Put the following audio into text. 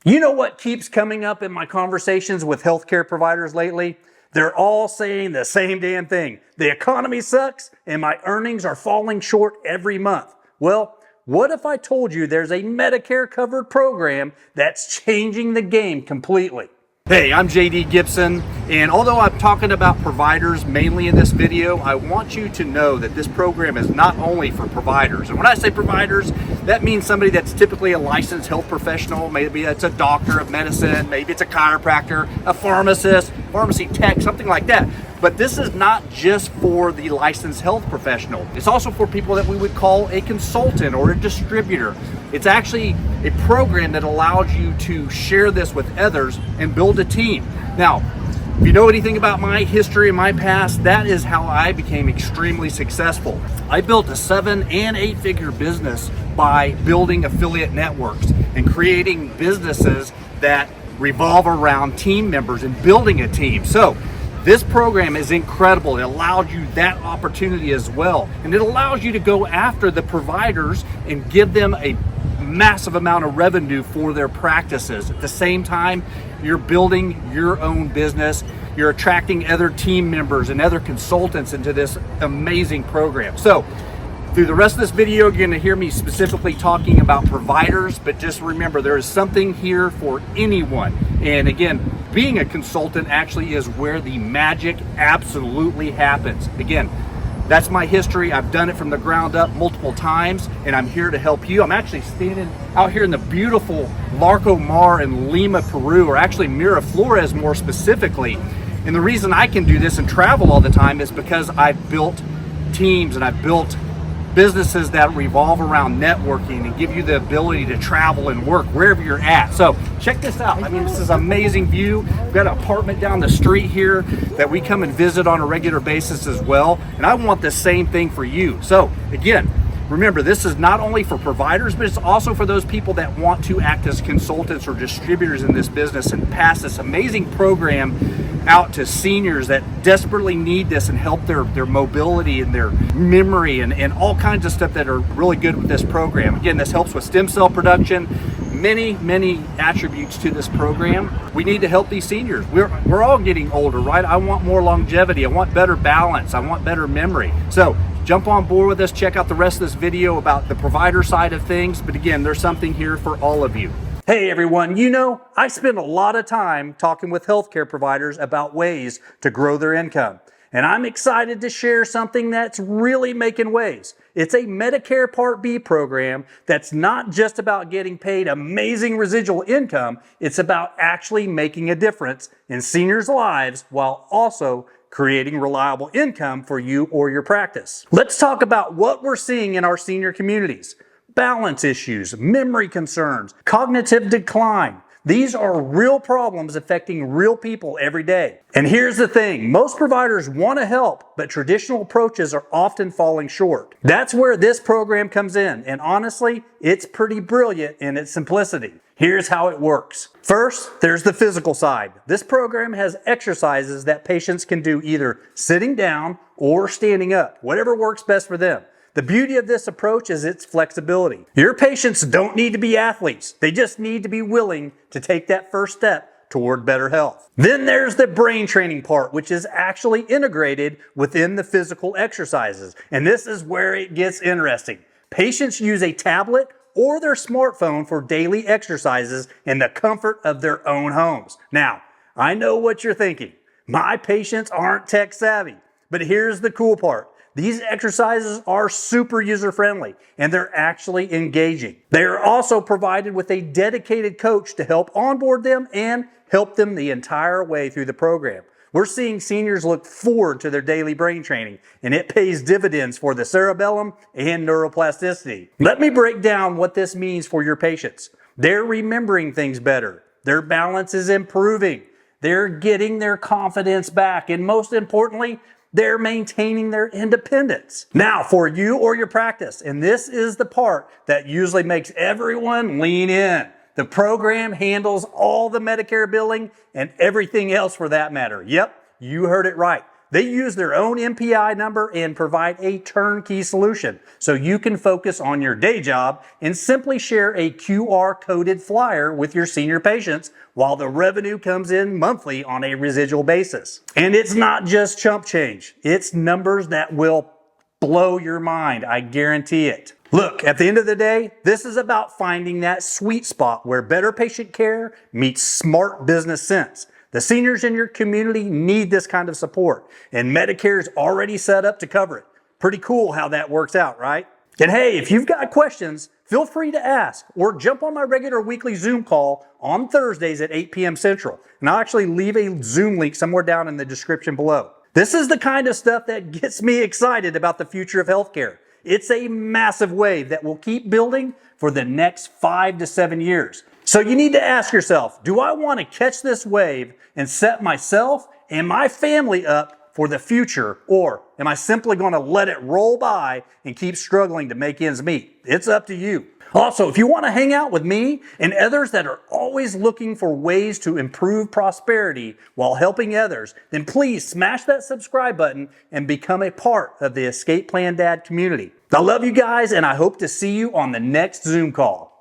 You know what keeps coming up in my conversations with healthcare providers lately? They're all saying the same damn thing. The economy sucks and my earnings are falling short every month. Well, what if I told you there's a Medicare covered program that's changing the game completely? Hey, I'm JD Gibson, and although I'm talking about providers mainly in this video, I want you to know that this program is not only for providers. And when I say providers, that means somebody that's typically a licensed health professional. Maybe it's a doctor of medicine, maybe it's a chiropractor, a pharmacist, pharmacy tech, something like that. But this is not just for the licensed health professional. It's also for people that we would call a consultant or a distributor. It's actually a program that allows you to share this with others and build a team. Now, if you know anything about my history and my past, that is how I became extremely successful. I built a 7- and 8-figure business by building affiliate networks and creating businesses that revolve around team members and building a team. So this program is incredible. It allowed you that opportunity as well. And it allows you to go after the providers and give them a massive amount of revenue for their practices. At the same time, you're building your own business. You're attracting other team members and other consultants into this amazing program. So through the rest of this video, you're going to hear me specifically talking about providers, but just remember there is something here for anyone. And again, being a consultant actually is where the magic absolutely happens. Again, that's my history. I've done it from the ground up multiple times, and I'm here to help you. I'm actually standing out here in the beautiful Larco Mar in Lima, Peru, or actually Miraflores more specifically. And the reason I can do this and travel all the time is because I've built teams and I've built businesses that revolve around networking and give you the ability to travel and work wherever you're at. So check this out. I mean, this is an amazing view. We've got an apartment down the street here that we come and visit on a regular basis as well. And I want the same thing for you. So again, remember, this is not only for providers, but it's also for those people that want to act as consultants or distributors in this business and pass this amazing program out to seniors that desperately need this and help their mobility and their memory and all kinds of stuff that are really good with this program. Again, this helps with stem cell production, many attributes to this program. We need to help these seniors. We're all getting older, right? I want more longevity. I want better balance. I want better memory. So jump on board with us. Check out the rest of this video about the provider side of things. But again, there's something here for all of you. Hey everyone, you know, I spend a lot of time talking with healthcare providers about ways to grow their income. And I'm excited to share something that's really making waves. It's a Medicare Part B program that's not just about getting paid amazing residual income. It's about actually making a difference in seniors' lives while also creating reliable income for you or your practice. Let's talk about what we're seeing in our senior communities. Balance issues, memory concerns, cognitive decline. These are real problems affecting real people every day. And here's the thing, most providers want to help, but traditional approaches are often falling short. That's where this program comes in, and honestly, it's pretty brilliant in its simplicity. Here's how it works. First, there's the physical side. This program has exercises that patients can do either sitting down or standing up, whatever works best for them. The beauty of this approach is its flexibility. Your patients don't need to be athletes. They just need to be willing to take that first step toward better health. Then there's the brain training part, which is actually integrated within the physical exercises. And this is where it gets interesting. Patients use a tablet or their smartphone for daily exercises in the comfort of their own homes. Now, I know what you're thinking. My patients aren't tech savvy. But here's the cool part. These exercises are super user-friendly and they're actually engaging. They are also provided with a dedicated coach to help onboard them and help them the entire way through the program. We're seeing seniors look forward to their daily brain training, and it pays dividends for the cerebellum and neuroplasticity. Let me break down what this means for your patients. They're remembering things better. Their balance is improving. They're getting their confidence back, and most importantly, they're maintaining their independence. Now, for you or your practice, and this is the part that usually makes everyone lean in. The program handles all the Medicare billing and everything else for that matter. Yep, you heard it right. They use their own MPI number and provide a turnkey solution so you can focus on your day job and simply share a QR coded flyer with your senior patients while the revenue comes in monthly on a residual basis. And it's not just chump change. It's numbers that will blow your mind. I guarantee it. Look, at the end of the day, this is about finding that sweet spot where better patient care meets smart business sense. The seniors in your community need this kind of support, and Medicare is already set up to cover it. Pretty cool how that works out, right? And hey, if you've got questions, feel free to ask or jump on my regular weekly Zoom call on Thursdays at 8 p.m. Central. And I'll actually leave a Zoom link somewhere down in the description below. This is the kind of stuff that gets me excited about the future of healthcare. It's a massive wave that will keep building for the next 5 to 7 years. So you need to ask yourself, do I want to catch this wave and set myself and my family up for the future, or am I simply going to let it roll by and keep struggling to make ends meet? It's up to you. Also, if you want to hang out with me and others that are always looking for ways to improve prosperity while helping others, then please smash that subscribe button and become a part of the Escape Plan Dad community. I love you guys, and I hope to see you on the next Zoom call.